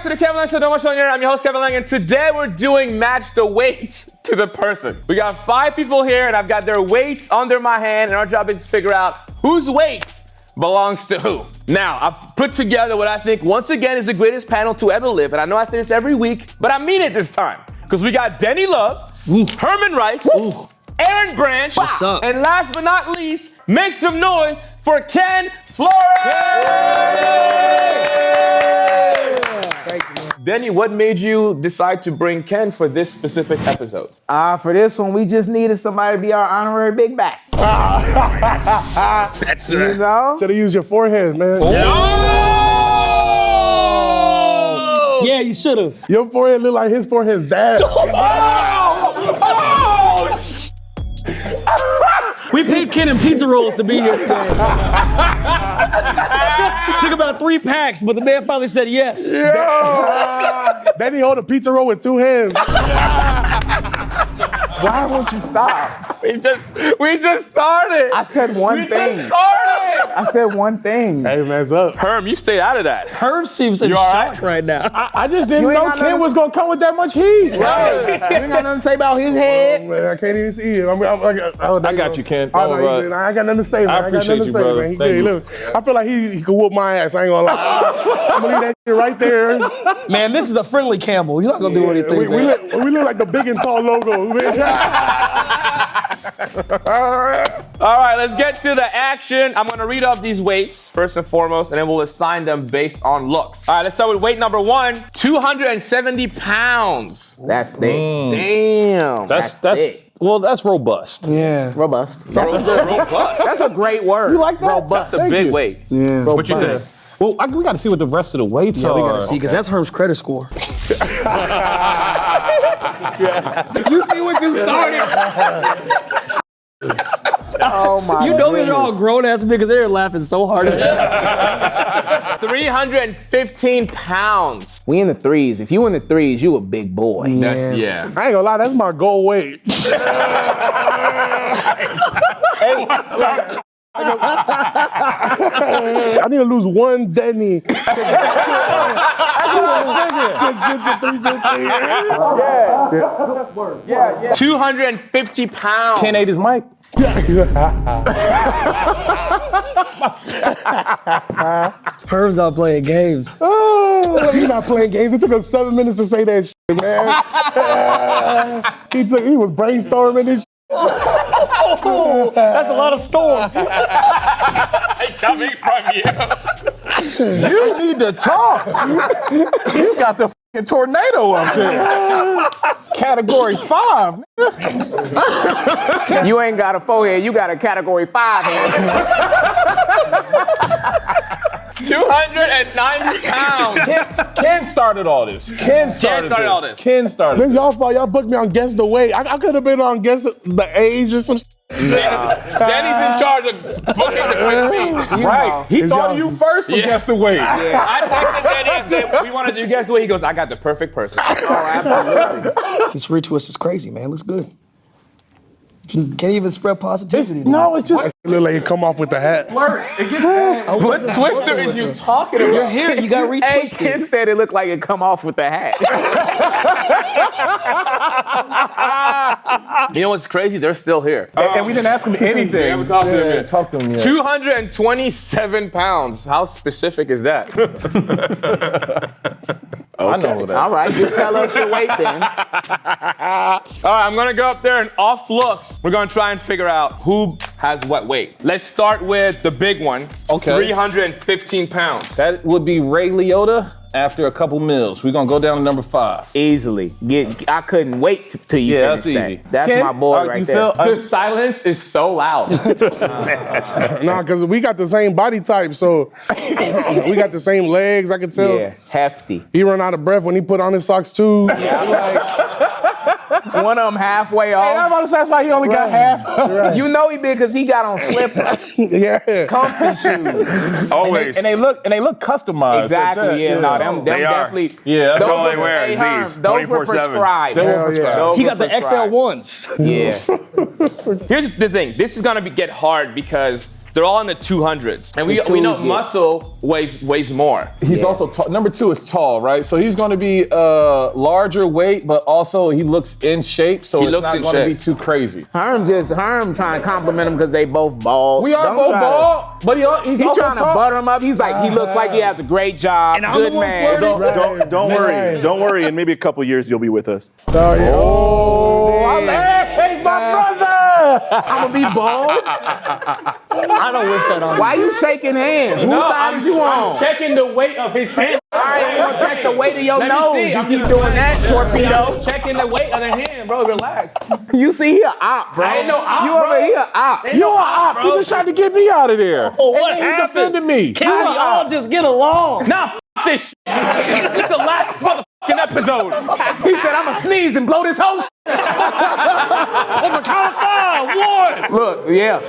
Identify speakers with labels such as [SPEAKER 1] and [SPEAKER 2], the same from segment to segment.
[SPEAKER 1] to the Kevin Langue Show. Don't watch on your. I'm your host, Kevin Langue, and today we're doing match the weight to the person. We got 5 people here, and I've got their weights under my hand, and our job is to figure out whose weight belongs to who. Now, I've put together what I think, once again, is the greatest panel to ever live, and I know I say this every week, but I mean it this time, because we got Denny Love, Herman Rice, Aaron Branch,
[SPEAKER 2] what's up?
[SPEAKER 1] And last but not least, make some noise for Ken Flores!
[SPEAKER 3] Thank you, man.
[SPEAKER 1] Denny, what made you decide to bring Ken for this specific episode?
[SPEAKER 3] For this one, we just needed somebody to be our honorary big back.
[SPEAKER 1] That's
[SPEAKER 3] You know?
[SPEAKER 4] Should have used your forehead, man.
[SPEAKER 1] Oh!
[SPEAKER 2] Yeah, you should have.
[SPEAKER 4] Your forehead look like his forehead's dad.
[SPEAKER 2] We paid Ken in pizza rolls to be here today. Took about 3 packs, but the man finally said yes.
[SPEAKER 4] Then he hold a pizza roll with 2 hands.
[SPEAKER 3] Why won't you stop?
[SPEAKER 1] We just started.
[SPEAKER 3] I said one thing.
[SPEAKER 1] Just started.
[SPEAKER 3] I said one thing.
[SPEAKER 4] Hey, man, it's up.
[SPEAKER 1] Herm, you stayed out of that.
[SPEAKER 2] Herb seems in
[SPEAKER 1] You all
[SPEAKER 2] shock
[SPEAKER 1] right?
[SPEAKER 2] right now.
[SPEAKER 4] I just didn't
[SPEAKER 3] You ain't
[SPEAKER 4] know
[SPEAKER 3] got
[SPEAKER 4] Ken
[SPEAKER 3] nothing-
[SPEAKER 4] was gonna come with that much heat.
[SPEAKER 3] Right. You ain't got nothing to say about his head.
[SPEAKER 4] Man, I can't even see it.
[SPEAKER 1] I got you, Ken.
[SPEAKER 4] I
[SPEAKER 1] Don't worry.
[SPEAKER 4] got nothing to say, man.
[SPEAKER 1] I appreciate you, brother.
[SPEAKER 4] Man. He
[SPEAKER 1] Thank
[SPEAKER 4] good.
[SPEAKER 1] you.
[SPEAKER 4] Look, I feel like he could whoop my ass. I ain't gonna lie. I'm gonna leave that shit right there.
[SPEAKER 2] Man, this is a friendly camel. He's not gonna do anything.
[SPEAKER 4] We look like the big and tall logo.
[SPEAKER 1] All right, let's get to the action. I'm gonna read off these weights first and foremost, and then we'll assign them based on looks. All right, let's start with weight number 1, 270 pounds.
[SPEAKER 3] That's thick.
[SPEAKER 1] Damn.
[SPEAKER 5] That's
[SPEAKER 3] thick.
[SPEAKER 5] well, that's robust.
[SPEAKER 2] Yeah.
[SPEAKER 3] Robust.
[SPEAKER 1] robust.
[SPEAKER 3] That's a great word.
[SPEAKER 4] You like that?
[SPEAKER 3] Robust.
[SPEAKER 1] That's a big weight.
[SPEAKER 2] Yeah.
[SPEAKER 1] What you think?
[SPEAKER 5] Well, we got to see what the rest of the weights
[SPEAKER 2] Yeah,
[SPEAKER 5] are.
[SPEAKER 2] we gotta see, because that's Herb's credit score. You see what you started?
[SPEAKER 3] Oh my
[SPEAKER 2] You know
[SPEAKER 3] goodness.
[SPEAKER 2] we're all grown ass because they're laughing so hard at that.
[SPEAKER 1] 315 pounds.
[SPEAKER 3] We in the 3s. If you in the 3s, you a big boy.
[SPEAKER 1] That's, yeah.
[SPEAKER 4] I ain't gonna lie, that's my goal weight. I need to lose 1 Denny to get to 315.
[SPEAKER 1] Yeah. 250 pounds.
[SPEAKER 5] Ken ate his mic.
[SPEAKER 2] Herb's not playing games.
[SPEAKER 4] Oh, he's not playing games. It took him 7 minutes to say that shit, man. He was brainstorming this shit.
[SPEAKER 2] Oh, that's a lot of storm.
[SPEAKER 1] Coming from you.
[SPEAKER 5] You need to talk. You got the fucking tornado up there. Category 5.
[SPEAKER 3] You ain't got a forehead, you got a category 5 head.
[SPEAKER 1] 290 pounds.
[SPEAKER 5] Ken started all this. Ken started
[SPEAKER 1] all this.
[SPEAKER 5] Ken started
[SPEAKER 4] This y'all fault. Y'all booked me on guess the weight. I could have been on guess the age or some shit.
[SPEAKER 1] Danny's in charge of booking the quick feet.
[SPEAKER 5] Right. He
[SPEAKER 4] Is
[SPEAKER 5] thought
[SPEAKER 4] y'all-
[SPEAKER 5] of you first for guess the weight.
[SPEAKER 1] I texted Danny and said, we want to do guess the way. He goes, I got the perfect person.
[SPEAKER 2] This retwist is crazy, man. Looks good. Can't even spread positivity.
[SPEAKER 4] No, it's just it look like it come off with the hat.
[SPEAKER 1] What twister is you talking about?
[SPEAKER 2] Your hair, you got
[SPEAKER 3] Hey,
[SPEAKER 2] retwisted.
[SPEAKER 3] Ken said it looked like it come off with the hat.
[SPEAKER 1] You know what's crazy? They're still here.
[SPEAKER 5] And we didn't ask him anything.
[SPEAKER 1] We haven't talked to them yet.
[SPEAKER 5] Talk to him yet.
[SPEAKER 1] 227 pounds. How specific is that?
[SPEAKER 5] I know that.
[SPEAKER 3] All right, just tell us your weight then.
[SPEAKER 1] All right, I'm gonna go up there and off looks, we're gonna try and figure out who has what weight. Let's start with the big one.
[SPEAKER 5] Okay.
[SPEAKER 1] 315 pounds.
[SPEAKER 5] That would be Ray Liotta after a couple meals. We're going to go down to number 5.
[SPEAKER 3] Easily. I couldn't wait till you
[SPEAKER 5] Yeah,
[SPEAKER 3] finish
[SPEAKER 5] that's
[SPEAKER 3] that.
[SPEAKER 5] easy.
[SPEAKER 3] That's
[SPEAKER 5] Ken,
[SPEAKER 3] my boy right
[SPEAKER 5] you
[SPEAKER 3] there.
[SPEAKER 5] feel-
[SPEAKER 1] The silence is so loud.
[SPEAKER 4] Nah, because we got the same body type, so we got the same legs, I can tell.
[SPEAKER 3] Yeah, hefty.
[SPEAKER 4] He run out of breath when he put on his socks too.
[SPEAKER 3] One of them halfway off.
[SPEAKER 4] I'm about to say that's why he only got half.
[SPEAKER 3] You know he did because he got on slippers,
[SPEAKER 4] Yeah.
[SPEAKER 3] comfy shoes.
[SPEAKER 6] Always.
[SPEAKER 5] And they look customized.
[SPEAKER 3] Exactly. Yeah, no, them
[SPEAKER 6] They are.
[SPEAKER 3] definitely.
[SPEAKER 5] Yeah, that's
[SPEAKER 6] That's all
[SPEAKER 3] those
[SPEAKER 6] they
[SPEAKER 3] were-
[SPEAKER 6] wear
[SPEAKER 3] hey,
[SPEAKER 6] is
[SPEAKER 3] Herm,
[SPEAKER 6] these,
[SPEAKER 3] those were
[SPEAKER 6] 24/7.
[SPEAKER 3] prescribed.
[SPEAKER 4] Hell yeah.
[SPEAKER 3] Those
[SPEAKER 2] He
[SPEAKER 3] were
[SPEAKER 2] got the
[SPEAKER 3] prescribed.
[SPEAKER 2] XL1s.
[SPEAKER 3] Yeah.
[SPEAKER 1] Here's the thing. This is gonna get hard because they're all in the 200s. And we know muscle weighs more.
[SPEAKER 5] He's also tall. Number 2 is tall, right? So he's going to be larger weight, but also he looks in shape, so it's not going to be too crazy.
[SPEAKER 3] Herm trying to compliment him because they both bald.
[SPEAKER 5] We are both bald, but he's also
[SPEAKER 3] trying to butter him up. He's like, he looks like he has a great job.
[SPEAKER 6] And I'm the one flirting. Don't worry. Don't worry. In maybe a couple years, you'll be with us.
[SPEAKER 3] Hey, my brother! I'm gonna be bald.
[SPEAKER 2] I don't wish that on
[SPEAKER 3] Why you shaking hands? Whose side is you on?
[SPEAKER 1] I'm checking the weight of his hand.
[SPEAKER 3] All right, you gonna check the weight of your nose.
[SPEAKER 1] See.
[SPEAKER 3] You keep doing that, torpedo.
[SPEAKER 1] Checking the weight of the hand, bro. Relax.
[SPEAKER 3] You see, he a op, bro.
[SPEAKER 1] I ain't no op,
[SPEAKER 3] You
[SPEAKER 1] bro.
[SPEAKER 3] over here, op.
[SPEAKER 5] You a op. You just tried to get me out of there.
[SPEAKER 2] Oh, what
[SPEAKER 5] He
[SPEAKER 2] happened?
[SPEAKER 5] defended me.
[SPEAKER 2] Can we all just get along?
[SPEAKER 1] Nah, this shit. This is the last motherfucking episode.
[SPEAKER 3] He said, I'ma sneeze and blow this whole shit.
[SPEAKER 2] Oh my God, one!
[SPEAKER 3] Look, yeah.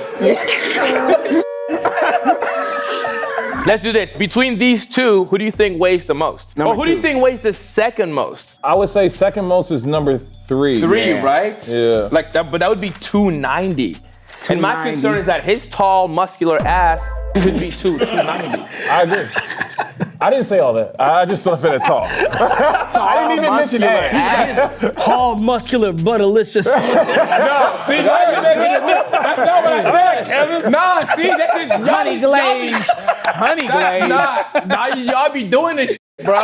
[SPEAKER 1] Let's do this. Between these two, who do you think weighs the most? Or who do you think weighs the second most?
[SPEAKER 5] I would say second most is number 3.
[SPEAKER 1] 3, right?
[SPEAKER 5] Yeah.
[SPEAKER 1] Like that, but that would be 290. And my
[SPEAKER 3] 290.
[SPEAKER 1] concern is that his tall, muscular ass could be 290.
[SPEAKER 5] I agree. I didn't say all that. I just thought it tall. I didn't even mention that.
[SPEAKER 2] Tall, muscular, butterlicious.
[SPEAKER 1] No, see, now you're making it. That's not what I said, Kevin. Nah, see, that is
[SPEAKER 3] Honey glaze. Honey glaze.
[SPEAKER 1] Nah, y'all be doing this shit, bro.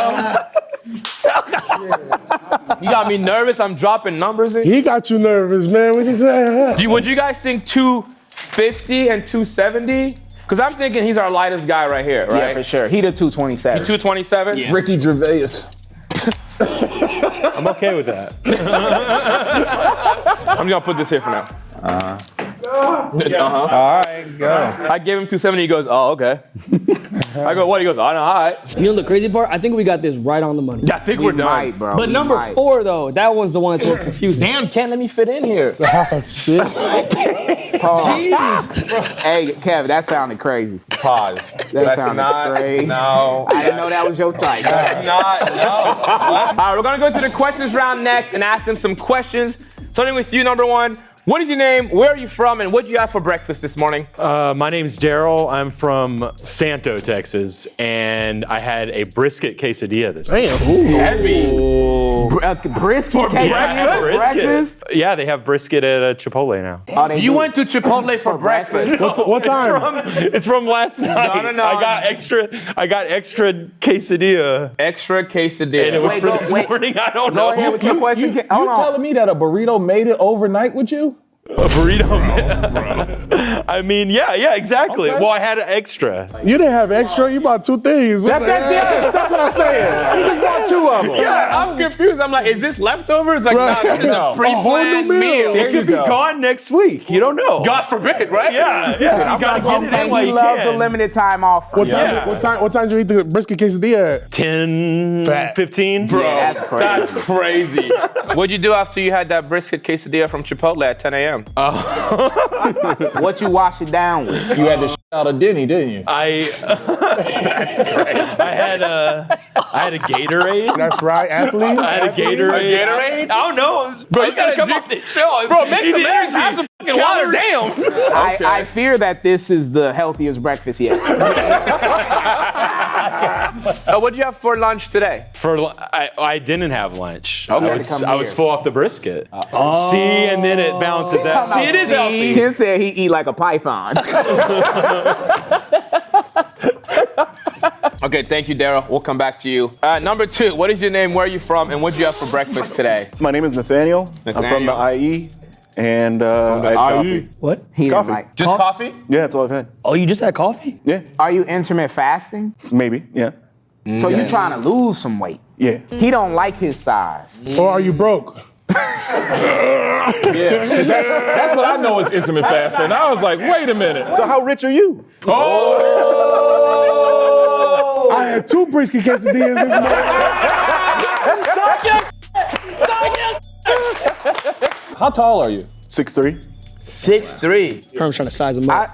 [SPEAKER 1] You got me nervous. I'm dropping numbers in.
[SPEAKER 4] He got you nervous, man. What you saying?
[SPEAKER 1] Would you guys think 250 and 270? Because I'm thinking he's our lightest guy right here, right?
[SPEAKER 3] Yeah, for sure. He the 227.
[SPEAKER 1] 227?
[SPEAKER 2] Yeah.
[SPEAKER 5] Ricky Gervais.
[SPEAKER 6] I'm okay with that.
[SPEAKER 1] I'm gonna put this here for now.
[SPEAKER 5] All right, go.
[SPEAKER 1] I gave him 270. He goes, oh, okay. I go, what? He goes, oh, no, all right.
[SPEAKER 2] You know the crazy part? I think we got this right on the money.
[SPEAKER 1] Yeah, I think we're done.
[SPEAKER 3] Might, bro.
[SPEAKER 2] But
[SPEAKER 3] We
[SPEAKER 2] number
[SPEAKER 3] might.
[SPEAKER 2] 4 though, that one's the one that's a little confusing.
[SPEAKER 1] Damn, can't let me fit in here.
[SPEAKER 2] Jesus.
[SPEAKER 3] Hey, Kev, that sounded crazy.
[SPEAKER 5] Pause.
[SPEAKER 3] That sounded crazy.
[SPEAKER 5] No.
[SPEAKER 3] I didn't know that was your type.
[SPEAKER 5] That's not. No.
[SPEAKER 1] All right, we're gonna go to the questions round next and ask them some questions. Starting with you, number 1. What is your name? Where are you from? And what did you have for breakfast this morning?
[SPEAKER 7] My name's Daryl. I'm from Santo, Texas, and I had a brisket quesadilla this morning.
[SPEAKER 1] Heavy.
[SPEAKER 3] Brisket breakfast?
[SPEAKER 7] Yeah, they have brisket at Chipotle now.
[SPEAKER 3] Oh, they
[SPEAKER 1] You
[SPEAKER 3] do.
[SPEAKER 1] went to Chipotle for breakfast.
[SPEAKER 4] What time?
[SPEAKER 7] It's from last night.
[SPEAKER 1] no.
[SPEAKER 7] I got extra quesadilla,
[SPEAKER 1] Extra quesadilla.
[SPEAKER 7] and it was
[SPEAKER 3] Wait,
[SPEAKER 7] for
[SPEAKER 3] go-
[SPEAKER 7] this
[SPEAKER 3] wait.
[SPEAKER 7] morning. I don't
[SPEAKER 3] Go
[SPEAKER 7] know.
[SPEAKER 3] ahead with your question.
[SPEAKER 5] You
[SPEAKER 3] Hold on.
[SPEAKER 5] telling me that a burrito made it overnight with you?
[SPEAKER 7] A burrito. I mean, yeah, exactly.
[SPEAKER 5] Okay.
[SPEAKER 7] Well, I had an extra.
[SPEAKER 4] You didn't have extra. You bought 2 things.
[SPEAKER 5] That's what I'm saying. You just bought 2 of them.
[SPEAKER 1] Yeah, I'm confused. I'm like, is this leftovers? Like,
[SPEAKER 4] Right.
[SPEAKER 1] nah, this is
[SPEAKER 5] No.
[SPEAKER 1] a pre-planned meal.
[SPEAKER 7] It could be gone next week. You don't know.
[SPEAKER 1] God forbid, right?
[SPEAKER 7] Yeah. You gotta get it in
[SPEAKER 3] And
[SPEAKER 7] while
[SPEAKER 3] he
[SPEAKER 7] you
[SPEAKER 3] loves the
[SPEAKER 7] can.
[SPEAKER 3] limited time offer.
[SPEAKER 4] What time?
[SPEAKER 7] Yeah.
[SPEAKER 4] What time did you eat the brisket quesadilla at?
[SPEAKER 7] 10, 15.
[SPEAKER 1] Bro,
[SPEAKER 3] Yeah, that's crazy.
[SPEAKER 1] That's crazy. What'd you do after you had that brisket quesadilla from Chipotle at 10 a.m.?
[SPEAKER 3] What you wash it down with?
[SPEAKER 5] You had to out of Denny, didn't you?
[SPEAKER 7] That's great. I had a Gatorade.
[SPEAKER 4] That's right, athlete.
[SPEAKER 7] I had a Gatorade.
[SPEAKER 1] Gotorade?
[SPEAKER 7] I don't know.
[SPEAKER 1] Bro,
[SPEAKER 7] I
[SPEAKER 1] you gotta
[SPEAKER 7] come
[SPEAKER 1] drink
[SPEAKER 7] up this show.
[SPEAKER 1] Bro, make
[SPEAKER 7] Eat
[SPEAKER 1] some
[SPEAKER 7] the
[SPEAKER 1] eggs,
[SPEAKER 7] energy.
[SPEAKER 1] have some fucking water. Damn.
[SPEAKER 3] I fear that this is the healthiest breakfast yet.
[SPEAKER 1] What'd you have for lunch today?
[SPEAKER 7] I didn't have lunch.
[SPEAKER 3] Okay.
[SPEAKER 7] I was full off the brisket. See, and then it balances out. See, it is healthy.
[SPEAKER 3] Ken said he eat like a python.
[SPEAKER 1] Okay, thank you, Daryl. We'll come back to you. Number 2, what is your name? Where are you from? And what'd you have for breakfast today?
[SPEAKER 6] My name is Nathaniel. I'm from the IE, and I had coffee.
[SPEAKER 2] What?
[SPEAKER 3] He
[SPEAKER 6] Coffee.
[SPEAKER 3] didn't like.
[SPEAKER 1] Just coffee?
[SPEAKER 6] Yeah, that's all I've had.
[SPEAKER 2] Oh, you just had coffee?
[SPEAKER 6] Yeah,
[SPEAKER 3] Are you intermittent fasting?
[SPEAKER 6] maybe. Yeah,
[SPEAKER 3] So you trying to lose some weight?
[SPEAKER 6] yeah.
[SPEAKER 3] He don't like his size.
[SPEAKER 4] Or are you broke?
[SPEAKER 5] That's what I know is intimate fasting. I was like, wait a minute.
[SPEAKER 6] So how rich are you?
[SPEAKER 4] I had 2 brisket quesadillas this morning.
[SPEAKER 5] How tall are you?
[SPEAKER 6] 6'3".
[SPEAKER 1] 6'3".
[SPEAKER 2] I'm trying to size him up.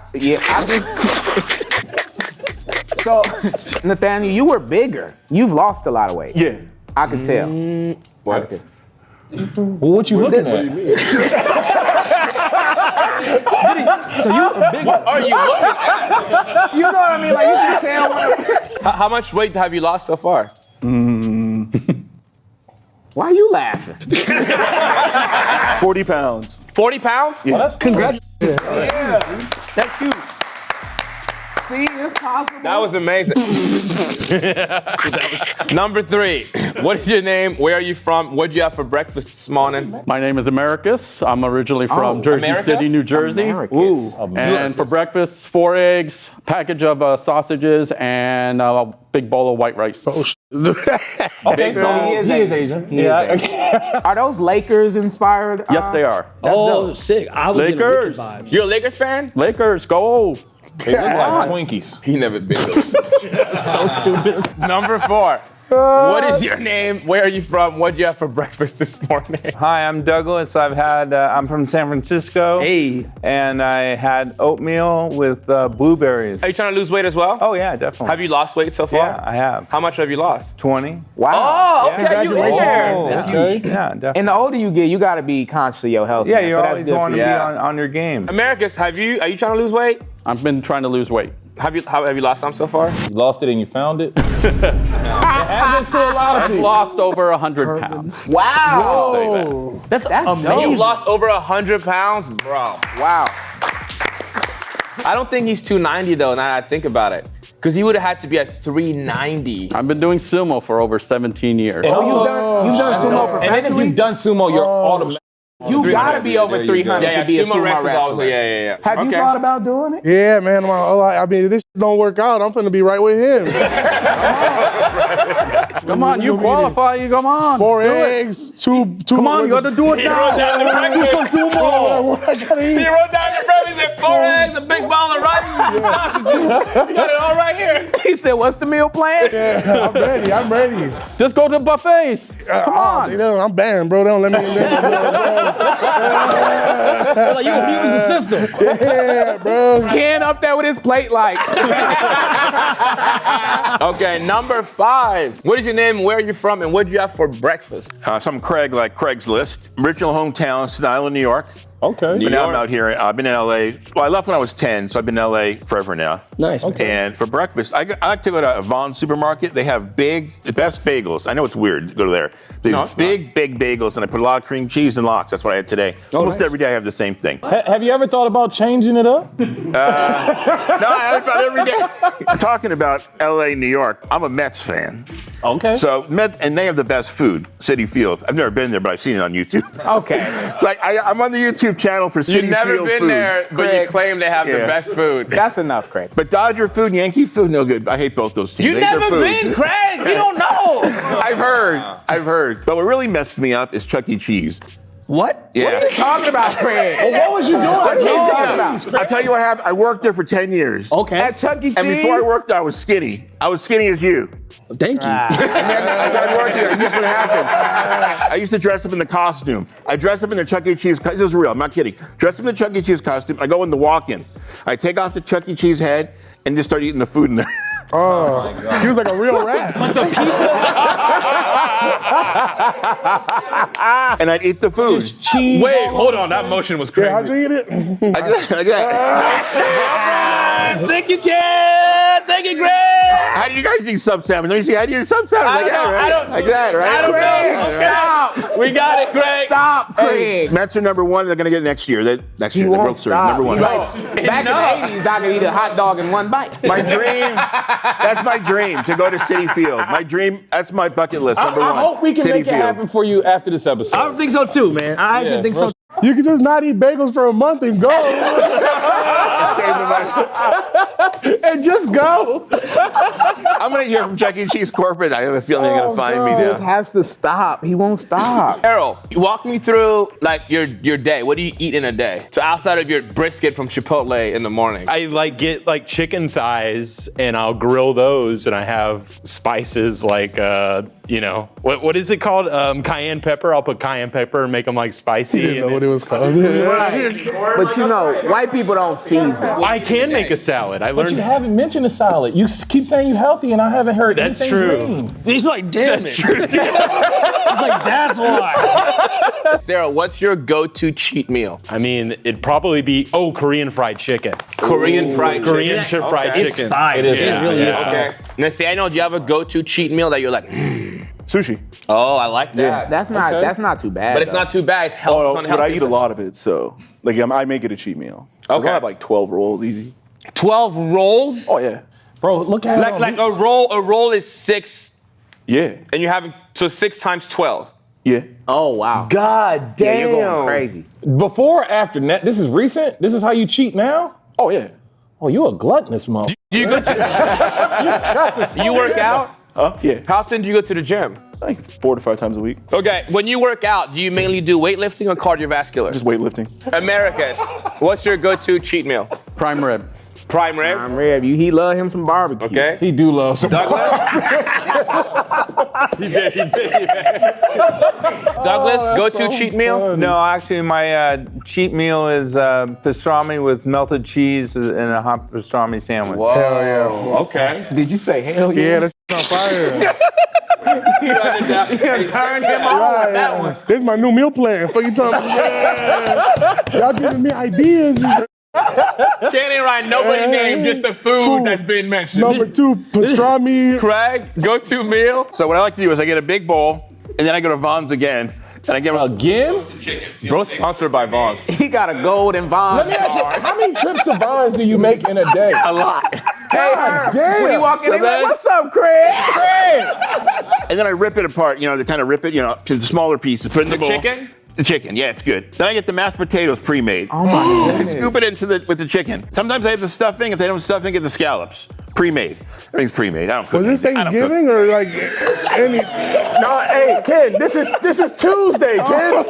[SPEAKER 3] So, Nathaniel, you were bigger. You've lost a lot of weight.
[SPEAKER 6] Yeah.
[SPEAKER 3] I could tell.
[SPEAKER 1] What?
[SPEAKER 5] Well, what you looking at?
[SPEAKER 2] So you a big one.
[SPEAKER 1] Are you looking at?
[SPEAKER 3] You know what I mean? Like you can tell.
[SPEAKER 1] How much weight have you lost so far?
[SPEAKER 3] Why are you laughing?
[SPEAKER 6] 40 pounds.
[SPEAKER 1] 40 pounds?
[SPEAKER 6] Yeah.
[SPEAKER 2] That's congratulations.
[SPEAKER 3] Yeah.
[SPEAKER 2] That's huge.
[SPEAKER 3] See, it's possible.
[SPEAKER 1] That was amazing. Number 3. What is your name? Where are you from? What did you have for breakfast this morning?
[SPEAKER 8] My name is Americus. I'm originally from Jersey
[SPEAKER 1] America?
[SPEAKER 8] City, New Jersey.
[SPEAKER 3] Americus.
[SPEAKER 8] And for breakfast, 4 eggs, package of sausages, and a big bowl of white rice.
[SPEAKER 1] Big
[SPEAKER 3] So he is Asian. He is Asian. Are those Lakers inspired?
[SPEAKER 8] Yes, they are.
[SPEAKER 2] Oh, sick. I was getting
[SPEAKER 8] Lakers.
[SPEAKER 2] Lakers vibes.
[SPEAKER 1] You're a Lakers fan?
[SPEAKER 8] Lakers, go!
[SPEAKER 5] They look like Twinkies.
[SPEAKER 1] He never been to.
[SPEAKER 2] So stupid.
[SPEAKER 1] Number 4. What is your name? Where are you from? What did you have for breakfast this morning?
[SPEAKER 9] Hi, I'm Douglas. I'm from San Francisco.
[SPEAKER 2] Hey.
[SPEAKER 9] And I had oatmeal with blueberries.
[SPEAKER 1] Are you trying to lose weight as well?
[SPEAKER 9] Oh yeah, definitely.
[SPEAKER 1] Have you lost weight so far?
[SPEAKER 9] Yeah, I have.
[SPEAKER 1] How much have you lost?
[SPEAKER 9] 20.
[SPEAKER 3] Wow.
[SPEAKER 1] Oh, okay, you in there.
[SPEAKER 2] That's huge.
[SPEAKER 9] Yeah, definitely.
[SPEAKER 3] And the older you get, you got to be conscious of your health.
[SPEAKER 9] Yeah,
[SPEAKER 3] man.
[SPEAKER 9] you
[SPEAKER 3] So that's
[SPEAKER 9] always
[SPEAKER 3] good
[SPEAKER 9] want
[SPEAKER 3] for
[SPEAKER 9] to
[SPEAKER 3] you.
[SPEAKER 9] be on your game.
[SPEAKER 1] Americus, are you trying to lose weight?
[SPEAKER 8] I've been trying to lose weight.
[SPEAKER 1] Have you lost some so far?
[SPEAKER 5] You lost it and you found it. It happens to a lot of
[SPEAKER 8] I've
[SPEAKER 5] people.
[SPEAKER 8] lost over 100 pounds.
[SPEAKER 3] Wow.
[SPEAKER 2] That's
[SPEAKER 3] dope.
[SPEAKER 1] You lost over 100 pounds, bro.
[SPEAKER 3] Wow.
[SPEAKER 1] I don't think he's 290 though. Now that I think about it, because he would have had to be at 390.
[SPEAKER 8] I've been doing sumo for over 17 years.
[SPEAKER 3] Oh, you've done sumo
[SPEAKER 5] And then if
[SPEAKER 3] professionally?
[SPEAKER 5] you've done sumo, you're automatic.
[SPEAKER 3] You got to be over
[SPEAKER 5] There you go.
[SPEAKER 3] 300 to be a sumo
[SPEAKER 1] wrestlers,
[SPEAKER 3] wrestler.
[SPEAKER 1] yeah.
[SPEAKER 3] Have you thought about doing it?
[SPEAKER 4] Yeah, man. I mean, if this don't work out, I'm finna be right with him.
[SPEAKER 8] Come on, you qualify, you come on.
[SPEAKER 4] 4 eggs, two.
[SPEAKER 8] Come on, you got to do it now.
[SPEAKER 1] Do some sumo.
[SPEAKER 4] What I gotta eat?
[SPEAKER 1] He wrote down the breakfast and 4 eggs, a big ball of rice, and sausages. You got it all right here.
[SPEAKER 3] He said, what's the meal plan?
[SPEAKER 4] Yeah, I'm ready.
[SPEAKER 8] Just go to buffets. Come on.
[SPEAKER 4] I'm banned, bro. They don't let me in there.
[SPEAKER 2] They're like, you abuse the system.
[SPEAKER 4] Yeah, bro.
[SPEAKER 3] Ken up there with his plate like.
[SPEAKER 1] Okay, number 5. What is your name? Where are you from? And what did you have for breakfast?
[SPEAKER 10] So I'm Craig, like Craigslist. Original hometown, Staten Island, New York.
[SPEAKER 5] Okay.
[SPEAKER 10] But now I'm out here. I've been in LA. Well, I left when I was 10, so I've been in LA forever now.
[SPEAKER 2] Nice. Okay.
[SPEAKER 10] And for breakfast, I like to go to a Vons supermarket. They have the best bagels. I know it's weird to go to there. There's big bagels, and I put a lot of cream cheese and lox. That's what I had today. Almost every day I have the same thing.
[SPEAKER 5] Have you ever thought about changing it up?
[SPEAKER 10] No, I have about every day. Talking about LA, New York, I'm a Mets fan.
[SPEAKER 5] Okay.
[SPEAKER 10] So Mets, and they have the best food, Citi Field. I've never been there, but I've seen it on YouTube.
[SPEAKER 3] Okay.
[SPEAKER 10] Like I'm on the YouTube channel for Citi Field
[SPEAKER 1] You've never been
[SPEAKER 10] food.
[SPEAKER 1] there, but
[SPEAKER 3] Craig.
[SPEAKER 1] you claim they have the
[SPEAKER 10] Yeah.
[SPEAKER 1] best food.
[SPEAKER 3] That's enough, Craig.
[SPEAKER 10] But Dodger food and Yankee food, no good. I hate both those teams.
[SPEAKER 1] You've
[SPEAKER 10] I hate
[SPEAKER 1] never
[SPEAKER 10] their food.
[SPEAKER 1] been, Craig. You don't know.
[SPEAKER 10] I've heard. But what really messed me up is Chuck E. Cheese.
[SPEAKER 2] What?
[SPEAKER 10] Yeah.
[SPEAKER 3] Talking about Craig.
[SPEAKER 5] What was you doing?
[SPEAKER 3] What you talking about?
[SPEAKER 10] I'll tell you what happened. I worked there for 10 years.
[SPEAKER 2] Okay.
[SPEAKER 3] At Chuck E. Cheese?
[SPEAKER 10] And before I worked there, I was skinny. I was skinny as you.
[SPEAKER 2] Thank you.
[SPEAKER 10] And then as I worked there, and this what happened. I used to dress up in the costume. I dress up in the Chuck E. Cheese. This is real. I'm not kidding. Dress up in the Chuck E. Cheese costume. I go in the walk-in. I take off the Chuck E. Cheese head and just start eating the food in there.
[SPEAKER 4] Oh, he was like a real rat.
[SPEAKER 10] And I'd eat the food.
[SPEAKER 1] Wait, hold on. That motion was crazy.
[SPEAKER 4] Yeah, how'd you eat it?
[SPEAKER 10] Like that.
[SPEAKER 1] Thank you, Ken. Thank you, Greg.
[SPEAKER 10] How do you guys eat sub salmon? Don't you see how do you eat sub salmon?
[SPEAKER 1] I
[SPEAKER 10] Like
[SPEAKER 1] don't
[SPEAKER 10] that,
[SPEAKER 1] know.
[SPEAKER 10] right?
[SPEAKER 1] I don't-
[SPEAKER 10] Like that, right?
[SPEAKER 1] I don't know.
[SPEAKER 10] Right.
[SPEAKER 3] Stop.
[SPEAKER 1] We got it, Greg.
[SPEAKER 3] Stop, Craig.
[SPEAKER 10] Mets are number 1. They're gonna get it next year. Next year, the
[SPEAKER 3] won't
[SPEAKER 10] World Series,
[SPEAKER 3] stop.
[SPEAKER 10] number 1.
[SPEAKER 3] He like, back in the 80s, I could eat a hot dog in one bite.
[SPEAKER 10] My dream. That's my dream to go to Citi Field. My dream. That's my bucket list. Number 1.
[SPEAKER 5] I hope we can
[SPEAKER 10] Citi
[SPEAKER 5] make it
[SPEAKER 10] Field.
[SPEAKER 5] happen for you after this episode.
[SPEAKER 2] I think so too, man. I actually think so.
[SPEAKER 4] You can just not eat bagels for a month and go.
[SPEAKER 10] Save the money.
[SPEAKER 5] And just go.
[SPEAKER 10] I'm gonna hear from Chuck E. Cheese corporate. I have a feeling they're gonna find me
[SPEAKER 3] This
[SPEAKER 10] now.
[SPEAKER 3] has to stop. He won't stop.
[SPEAKER 1] Errol, walk me through like your day. What do you eat in a day? So outside of your brisket from Chipotle in the morning.
[SPEAKER 7] I get chicken thighs and I'll grill those and I have spices like what is it called? Cayenne pepper. I'll put cayenne pepper and make them like spicy.
[SPEAKER 4] You didn't know what it was called.
[SPEAKER 3] Right. But white people don't season.
[SPEAKER 7] I can make a salad. I
[SPEAKER 5] But
[SPEAKER 7] learned.
[SPEAKER 5] you haven't mentioned a salad. You keep saying you're healthy, and I haven't heard
[SPEAKER 7] That's
[SPEAKER 5] anything
[SPEAKER 7] true.
[SPEAKER 5] green.
[SPEAKER 2] He's like, damn
[SPEAKER 7] That's
[SPEAKER 2] it.
[SPEAKER 7] true.
[SPEAKER 2] He's like, that's why.
[SPEAKER 1] Daryl, what's your go-to cheat meal?
[SPEAKER 7] I mean, it'd probably be Korean fried chicken.
[SPEAKER 1] Korean fried
[SPEAKER 7] Korean
[SPEAKER 1] chicken.
[SPEAKER 7] fried
[SPEAKER 1] Okay.
[SPEAKER 7] chicken.
[SPEAKER 5] It is.
[SPEAKER 7] Yeah,
[SPEAKER 5] It really is.
[SPEAKER 7] yeah.
[SPEAKER 1] Okay. Nathaniel, do you have a go-to cheat meal that you're like,
[SPEAKER 6] Sushi.
[SPEAKER 1] oh, I like that.
[SPEAKER 3] That's not too bad.
[SPEAKER 1] But it's not too bad. It's healthy.
[SPEAKER 6] Oh, but I eat a lot of it, so like I make it a cheat meal.
[SPEAKER 1] Okay.
[SPEAKER 6] I have like 12 rolls easy.
[SPEAKER 1] 12 rolls?
[SPEAKER 6] Oh yeah.
[SPEAKER 5] Bro, look at it.
[SPEAKER 1] Like a roll is 6,
[SPEAKER 6] Yeah.
[SPEAKER 1] and you have so 6 times 12.
[SPEAKER 6] Yeah.
[SPEAKER 3] Oh wow.
[SPEAKER 1] God
[SPEAKER 3] Yeah,
[SPEAKER 1] damn.
[SPEAKER 3] you're going crazy.
[SPEAKER 5] Before or after? This is recent? This is how you cheat now?
[SPEAKER 6] Oh yeah.
[SPEAKER 5] Oh, you a gluttonous mother.
[SPEAKER 1] Do you go to, you work out?
[SPEAKER 6] Yeah.
[SPEAKER 1] How often do you go to the gym?
[SPEAKER 6] Like 4 to 5 times a week.
[SPEAKER 1] Okay, when you work out, do you mainly do weightlifting or cardiovascular?
[SPEAKER 6] Just weightlifting.
[SPEAKER 1] Americas, what's your go-to cheat meal?
[SPEAKER 8] Prime rib.
[SPEAKER 1] Prime rib?
[SPEAKER 3] I'm ready. He love him some barbecue.
[SPEAKER 1] Okay.
[SPEAKER 5] He do love some.
[SPEAKER 1] Douglas? he did. Douglas, go-to cheat meal?
[SPEAKER 9] No, actually, my cheat meal is pastrami with melted cheese and a hot pastrami sandwich.
[SPEAKER 1] Whoa.
[SPEAKER 4] Hell yeah.
[SPEAKER 1] Okay.
[SPEAKER 3] Did you say hell yeah?
[SPEAKER 4] Yeah, that's on fire.
[SPEAKER 1] Turn him off with that one.
[SPEAKER 4] This is my new meal plan. For you talking about? Y'all giving me ideas.
[SPEAKER 1] Can't even write nobody name, just the food that's been mentioned.
[SPEAKER 4] Number 2, pastrami.
[SPEAKER 1] Craig, go-to meal?
[SPEAKER 10] So what I like to do is I get a big bowl, and then I go to Vaughn's again, and I get
[SPEAKER 5] Again?
[SPEAKER 1] Bro, sponsored by Vaughn's.
[SPEAKER 3] He got a gold and Vaughn
[SPEAKER 5] Let me ask you, how many trips to Vines do you make in a day?
[SPEAKER 10] a lot.
[SPEAKER 3] Hey,
[SPEAKER 5] damn.
[SPEAKER 3] when you walk in,
[SPEAKER 10] So
[SPEAKER 3] they like,
[SPEAKER 10] then-
[SPEAKER 3] what's up, Craig?
[SPEAKER 10] And then I rip it apart, to kind of rip it, to the smaller pieces. Put it in the bowl.
[SPEAKER 1] Chicken?
[SPEAKER 10] The chicken, yeah, it's good. Then I get the mashed potatoes pre-made.
[SPEAKER 3] Oh my
[SPEAKER 10] Then I scoop it into with the chicken. Sometimes I have the stuffing. If they don't have stuffing, get the scallops. Pre-made. Everything's pre-made. I don't cook.
[SPEAKER 4] Was this
[SPEAKER 10] anything. I don't cook.
[SPEAKER 4] Thanksgiving or like any?
[SPEAKER 5] No, hey, Ken, this is Tuesday, Ken.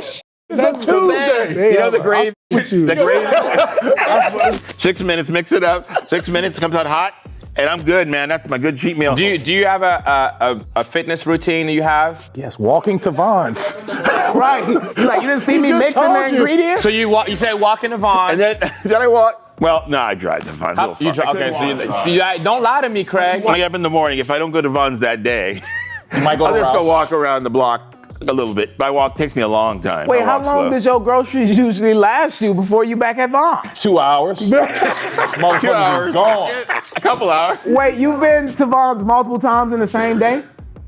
[SPEAKER 4] That's
[SPEAKER 10] So then, the gravy. The gravy. 6 minutes, mix it up. 6 minutes, comes out hot, and I'm good, man. That's my good cheat meal.
[SPEAKER 1] Do you have a fitness routine you have?
[SPEAKER 5] Yes, walking to Vons.
[SPEAKER 3] Right. He's like, you didn't see me
[SPEAKER 5] just
[SPEAKER 3] mixing the
[SPEAKER 5] told you.
[SPEAKER 3] ingredients?
[SPEAKER 1] So you say walk in the Vaughn.
[SPEAKER 10] And then I walk. Well, no, I drive to Vaughn's.
[SPEAKER 1] Okay, don't lie to me, Craig.
[SPEAKER 10] When I get up in the morning, if I don't go to Vaughn's that day,
[SPEAKER 5] You might go
[SPEAKER 10] I'll
[SPEAKER 5] to
[SPEAKER 10] just go
[SPEAKER 5] Ralph's.
[SPEAKER 10] walk around the block a little bit. By walk takes me a long time.
[SPEAKER 3] Wait,
[SPEAKER 10] I
[SPEAKER 3] how
[SPEAKER 10] walk
[SPEAKER 3] long
[SPEAKER 10] slow.
[SPEAKER 3] does your groceries usually last you before you back at Vaughn?
[SPEAKER 5] 2 hours.
[SPEAKER 10] 2
[SPEAKER 5] Motherfuckers
[SPEAKER 10] hours.
[SPEAKER 5] is gone.
[SPEAKER 10] A couple hours.
[SPEAKER 3] Wait, you've been to Vaughn's multiple times in the same day?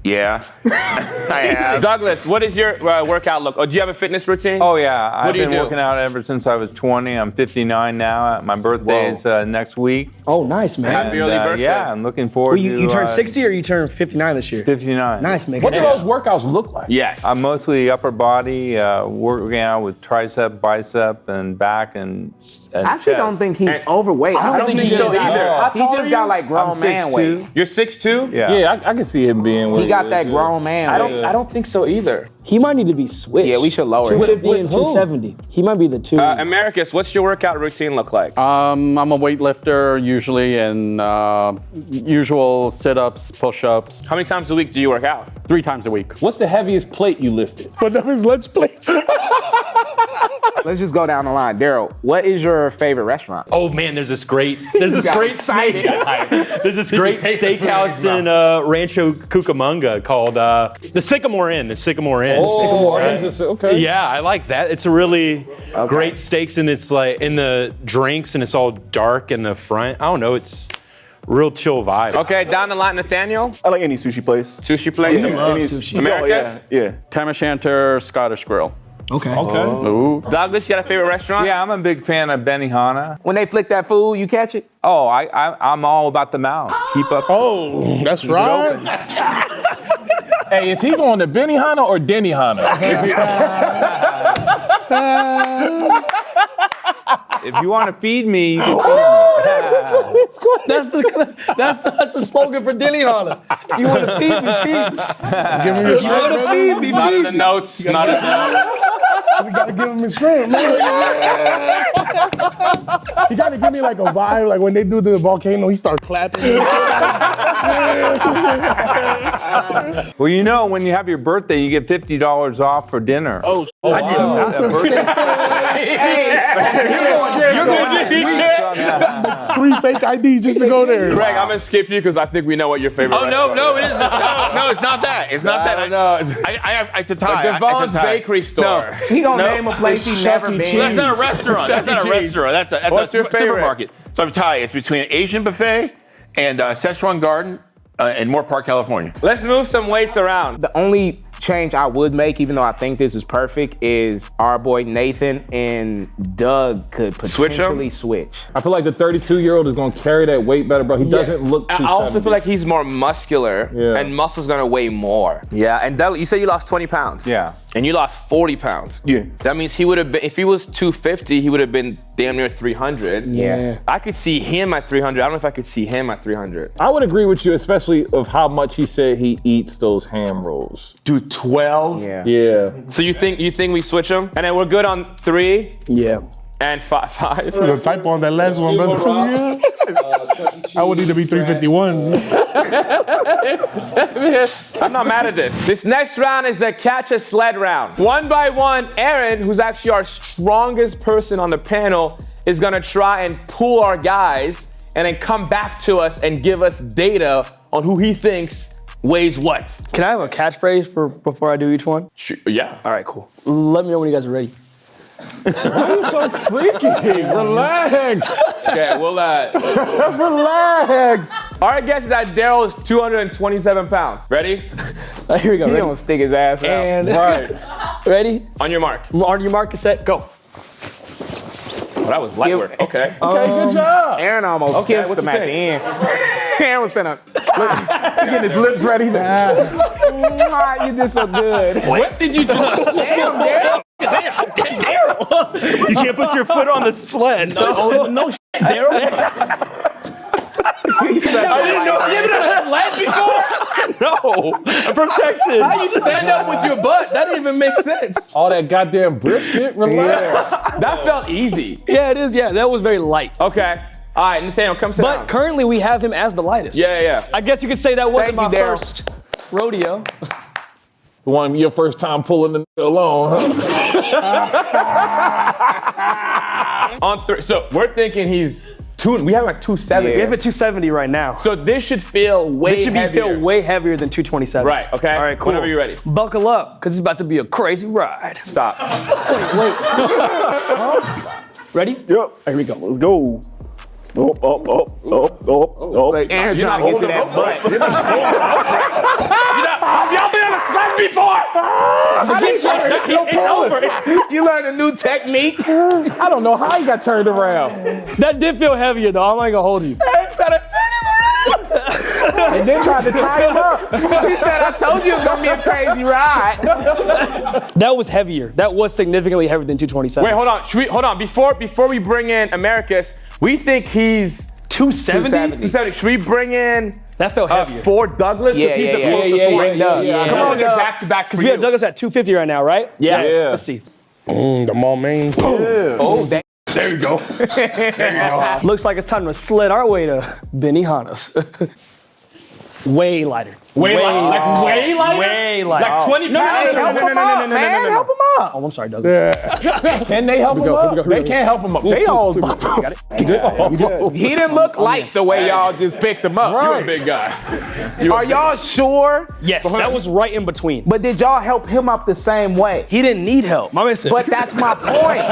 [SPEAKER 10] Yeah, I have.
[SPEAKER 1] Douglas, what is your workout look? Or do you have a fitness routine?
[SPEAKER 9] Oh yeah, I've
[SPEAKER 1] do you
[SPEAKER 9] been
[SPEAKER 1] do?
[SPEAKER 9] working out ever since I was 20. I'm 59 now. My birthday is next week.
[SPEAKER 2] Oh, nice, man.
[SPEAKER 1] Happy early birthday.
[SPEAKER 9] Yeah, I'm looking forward
[SPEAKER 2] Well,
[SPEAKER 9] to.
[SPEAKER 2] you turned 60 or you turned 59 this year?
[SPEAKER 9] 59.
[SPEAKER 2] Nice, man.
[SPEAKER 5] What do those workouts look like?
[SPEAKER 1] Yes.
[SPEAKER 9] I'm mostly upper body, working out with tricep, bicep, and back and
[SPEAKER 3] I actually
[SPEAKER 9] chest.
[SPEAKER 3] don't think he's overweight.
[SPEAKER 2] I don't think he
[SPEAKER 5] so
[SPEAKER 2] is
[SPEAKER 5] either.
[SPEAKER 2] either.
[SPEAKER 5] How
[SPEAKER 3] He
[SPEAKER 5] tall
[SPEAKER 3] just
[SPEAKER 5] are
[SPEAKER 3] got
[SPEAKER 5] you?
[SPEAKER 3] like grown
[SPEAKER 9] I'm
[SPEAKER 3] man
[SPEAKER 9] 6'2".
[SPEAKER 3] weight.
[SPEAKER 1] You're 6'2"?
[SPEAKER 9] Yeah.
[SPEAKER 5] Yeah, I can see him being what
[SPEAKER 3] He got
[SPEAKER 5] is,
[SPEAKER 3] that
[SPEAKER 5] yeah.
[SPEAKER 3] grown man
[SPEAKER 1] I
[SPEAKER 3] weight.
[SPEAKER 1] don't think so either.
[SPEAKER 2] He might need to be switched.
[SPEAKER 3] Yeah, we should lower him.
[SPEAKER 2] 250
[SPEAKER 5] With
[SPEAKER 2] and
[SPEAKER 5] who?
[SPEAKER 2] 270. He might be the two.
[SPEAKER 1] Americus, what's your workout routine look like?
[SPEAKER 8] I'm a weightlifter usually, and usual sit-ups, push-ups,
[SPEAKER 1] How many times a week do you work out?
[SPEAKER 8] 3 times a week.
[SPEAKER 5] What's the heaviest plate you lifted?
[SPEAKER 4] But that was lunch plates.
[SPEAKER 3] Let's just go down the line. Daryl, what is your favorite restaurant?
[SPEAKER 7] Oh man, there's this great
[SPEAKER 3] got
[SPEAKER 7] snake
[SPEAKER 3] excited.
[SPEAKER 7] guy. There's this great steakhouse in Rancho Cucamonga called the Sycamore Inn. The Sycamore Inn.
[SPEAKER 5] Sycamore Inn. Okay.
[SPEAKER 7] Yeah, I like that. It's a really great steaks, and it's like in the drinks, and it's all dark in the front. I don't know. It's real chill vibe.
[SPEAKER 1] Okay, down the line, Nathaniel.
[SPEAKER 6] I like any sushi place.
[SPEAKER 1] Sushi place.
[SPEAKER 6] Any
[SPEAKER 2] sushi.
[SPEAKER 1] Americas?
[SPEAKER 6] Yeah.
[SPEAKER 8] Tam O'Shanter Scottish Grill.
[SPEAKER 2] Okay.
[SPEAKER 5] Okay.
[SPEAKER 8] Ooh.
[SPEAKER 1] Douglas, you got a favorite restaurant?
[SPEAKER 9] Yeah, I'm a big fan of Benihana.
[SPEAKER 3] When they flick that food, you catch it?
[SPEAKER 9] Oh, I'm all about the mouth. Keep up.
[SPEAKER 4] Oh, that's right.
[SPEAKER 5] Hey, is he going to Benihana or Dennyhana?
[SPEAKER 9] If you want to feed me, you can
[SPEAKER 2] That's the slogan for Dennyhana. If you want to feed me, feed me.
[SPEAKER 4] Give me your
[SPEAKER 2] You want to feed me,
[SPEAKER 1] Not in
[SPEAKER 2] feed
[SPEAKER 1] the
[SPEAKER 2] me.
[SPEAKER 1] notes. Not in the notes.
[SPEAKER 4] We gotta give him his shrimp, man. He gotta give me like a vibe, like when they do the volcano, he starts clapping.
[SPEAKER 9] Well, you know, when you have your birthday, you get $50 off for dinner.
[SPEAKER 4] I did not.
[SPEAKER 1] You're going to get
[SPEAKER 4] 3 fake IDs just to go there.
[SPEAKER 1] Greg, I'm gonna skip you because I think we know what your favorite.
[SPEAKER 10] Oh no, no, it isn't. No, it's not that. It's not that.
[SPEAKER 1] No,
[SPEAKER 10] It's a tie.
[SPEAKER 1] Devon's Bakery Store.
[SPEAKER 3] He gonna name a place he never been.
[SPEAKER 10] Well, that's not a restaurant. That's not a restaurant. That's
[SPEAKER 1] What's
[SPEAKER 10] a
[SPEAKER 1] your favorite?
[SPEAKER 10] supermarket. So I'm tied. It's between Asian Buffet and Szechuan Garden in Moore Park, California.
[SPEAKER 1] Let's move some weights around.
[SPEAKER 3] The only change I would make, even though I think this is perfect, is our boy Nathan and Doug could potentially switch.
[SPEAKER 5] I feel like the 32-year-old is gonna carry that weight better, bro. He doesn't look too
[SPEAKER 1] I also feel like he's more muscular, and muscle's gonna weigh more. Yeah, and Doug, you said you lost 20 pounds.
[SPEAKER 9] Yeah.
[SPEAKER 1] And you lost 40 pounds.
[SPEAKER 10] Yeah.
[SPEAKER 1] That means he would have been, if he was 250, he would have been damn near 300.
[SPEAKER 3] Yeah.
[SPEAKER 1] I could see him at 300. I don't know if I could see him at 300.
[SPEAKER 5] I would agree with you, especially of how much he said he eats those ham rolls.
[SPEAKER 10] Dude, 12?
[SPEAKER 5] Yeah.
[SPEAKER 1] So you think we switch him? And then we're good on 3
[SPEAKER 2] Yeah.
[SPEAKER 1] and 5.
[SPEAKER 4] The typo on that last one, brother. I would need to be 351.
[SPEAKER 1] I'm not mad at this. This next round is the catch a sled round. One by one, Aaron, who's actually our strongest person on the panel, is gonna try and pull our guys and then come back to us and give us data on who he thinks weighs what.
[SPEAKER 2] Can I have a catchphrase before I do each one?
[SPEAKER 1] Yeah.
[SPEAKER 2] All right, cool. Let me know when you guys are ready.
[SPEAKER 5] Relax.
[SPEAKER 1] Okay, we'll
[SPEAKER 5] Relax.
[SPEAKER 1] Our guess is that Daryl is 227 pounds. Ready?
[SPEAKER 2] Here we go.
[SPEAKER 3] He
[SPEAKER 2] Ready?
[SPEAKER 3] gonna stick his ass out.
[SPEAKER 2] And ready?
[SPEAKER 1] On your mark.
[SPEAKER 2] On your mark, set, go.
[SPEAKER 1] Oh, that was light work. Okay.
[SPEAKER 5] Okay, good job.
[SPEAKER 3] Aaron almost kissed
[SPEAKER 1] what
[SPEAKER 3] him
[SPEAKER 1] you
[SPEAKER 3] at the
[SPEAKER 1] think?
[SPEAKER 3] end. Aaron was finna getting his lips ready. He's like, "Mwah, you did so good."
[SPEAKER 1] What did you do?
[SPEAKER 3] Damn, Daryl.
[SPEAKER 7] You can't put your foot on the sled.
[SPEAKER 1] No Daryl. I didn't know you ever done a sled before?
[SPEAKER 7] No, I'm from Texas.
[SPEAKER 1] How you stand up with your butt? That didn't even make sense.
[SPEAKER 5] All that goddamn brisket. Relax.
[SPEAKER 1] That felt easy.
[SPEAKER 2] Yeah, it is. Yeah, that was very light.
[SPEAKER 1] Okay. All right, Nathaniel, come sit down.
[SPEAKER 2] But currently, we have him as the lightest.
[SPEAKER 1] Yeah.
[SPEAKER 2] I guess you could say that wasn't my
[SPEAKER 3] Thank you, Daryl.
[SPEAKER 2] first rodeo.
[SPEAKER 5] The one your first time pulling the alone, huh?
[SPEAKER 1] On 3, so we're thinking he's we have like 270.
[SPEAKER 2] We have a 270 right now.
[SPEAKER 1] So this should feel way
[SPEAKER 2] This should
[SPEAKER 1] heavier.
[SPEAKER 2] feel way heavier than 227.
[SPEAKER 1] Right, okay.
[SPEAKER 2] All right, cool.
[SPEAKER 1] Whenever you're ready.
[SPEAKER 2] Buckle up, because it's about to be a crazy ride.
[SPEAKER 1] Stop.
[SPEAKER 2] Wait. Ready?
[SPEAKER 6] Yep.
[SPEAKER 2] Here we go.
[SPEAKER 6] Let's go. Up.
[SPEAKER 3] Aaron trying to get to that butt.
[SPEAKER 1] Y'all been on a sled before?
[SPEAKER 3] It's over. You learned a new technique.
[SPEAKER 5] I don't know how he got turned around.
[SPEAKER 2] That did feel heavier, though. I'm not gonna hold you.
[SPEAKER 3] And then tried to tie him up. He said, "I told you it was gonna be a crazy ride."
[SPEAKER 2] That was heavier. That was significantly heavier than 227.
[SPEAKER 1] Wait, hold on. Before we bring in Americus, we think he's
[SPEAKER 2] 270?
[SPEAKER 1] 270. Should we bring in
[SPEAKER 2] That felt heavier.
[SPEAKER 1] Ford Douglas?
[SPEAKER 3] Yeah,
[SPEAKER 1] he's the
[SPEAKER 3] yeah,
[SPEAKER 1] closest
[SPEAKER 3] yeah,
[SPEAKER 1] one.
[SPEAKER 3] yeah.
[SPEAKER 1] Come on, get back to back.
[SPEAKER 2] Because we have Douglas at 250 right now, right?
[SPEAKER 1] Yeah.
[SPEAKER 2] Let's see.
[SPEAKER 4] The mall main.
[SPEAKER 3] Oh, damn.
[SPEAKER 1] There you go.
[SPEAKER 2] Looks like it's time to sled our way to Benihana's. Way lighter.
[SPEAKER 1] Way lighter?
[SPEAKER 2] Way lighter.
[SPEAKER 1] Like 20 pounds?
[SPEAKER 3] Hey, help him up, man. Help him up.
[SPEAKER 2] Oh, I'm sorry, Douglas.
[SPEAKER 5] Can they help him up? They can't help him up. They all about to.
[SPEAKER 3] He didn't look light the way y'all just picked him up.
[SPEAKER 1] You're a big guy.
[SPEAKER 3] Are y'all sure?
[SPEAKER 2] Yes, that was right in between.
[SPEAKER 3] But did y'all help him up the same way?
[SPEAKER 2] He didn't need help. My man said.
[SPEAKER 3] But that's my point.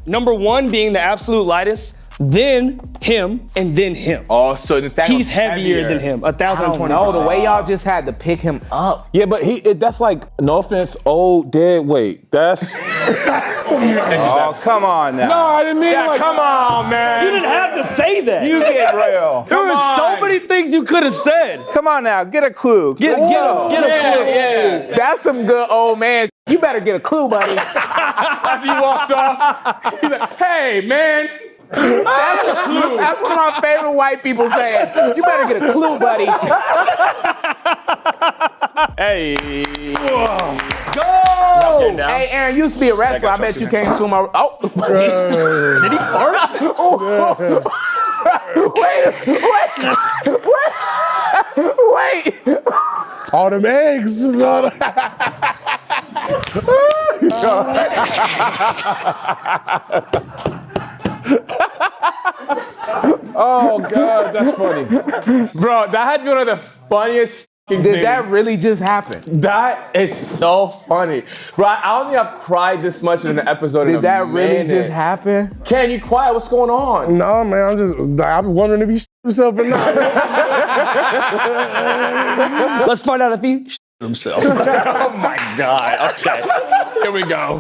[SPEAKER 2] Number one being the absolute lightest, then him, and then him.
[SPEAKER 1] Oh, so
[SPEAKER 2] He's heavier than him, 1,020%.
[SPEAKER 3] No, the way y'all just had to pick him up.
[SPEAKER 5] Yeah, but that's like, no offense, old dead weight. That's.
[SPEAKER 9] Oh, come on now.
[SPEAKER 5] No, I didn't mean like.
[SPEAKER 1] Come on, man.
[SPEAKER 2] You didn't have to say that.
[SPEAKER 9] You get real.
[SPEAKER 2] There were so many things you could have said.
[SPEAKER 9] Come on now, get a clue.
[SPEAKER 2] Get a clue.
[SPEAKER 3] Yeah. That's some good old man. You better get a clue, buddy.
[SPEAKER 1] After he walks off, he's like, hey, man.
[SPEAKER 3] That's one of my favorite white people saying. You better get a clue, buddy.
[SPEAKER 1] Hey.
[SPEAKER 3] Go! Hey, Aaron, you used to be a wrestler. I bet you can't assume my. Oh.
[SPEAKER 2] Did he fart?
[SPEAKER 3] Wait.
[SPEAKER 4] All them eggs.
[SPEAKER 5] Oh God, that's funny.
[SPEAKER 1] Bro, that had been one of the funniest
[SPEAKER 3] Did
[SPEAKER 1] things.
[SPEAKER 3] that really just happen?
[SPEAKER 1] That is so funny. Bro, I don't think I've cried this much in an episode in
[SPEAKER 3] Did
[SPEAKER 1] a
[SPEAKER 3] that really
[SPEAKER 1] minute.
[SPEAKER 3] just happen?
[SPEAKER 1] Ken, you quiet? What's going on?
[SPEAKER 4] No, man, I'm wondering if he shit himself or not.
[SPEAKER 2] Let's find out if he shit himself.
[SPEAKER 1] Oh my God. Okay. Here we go.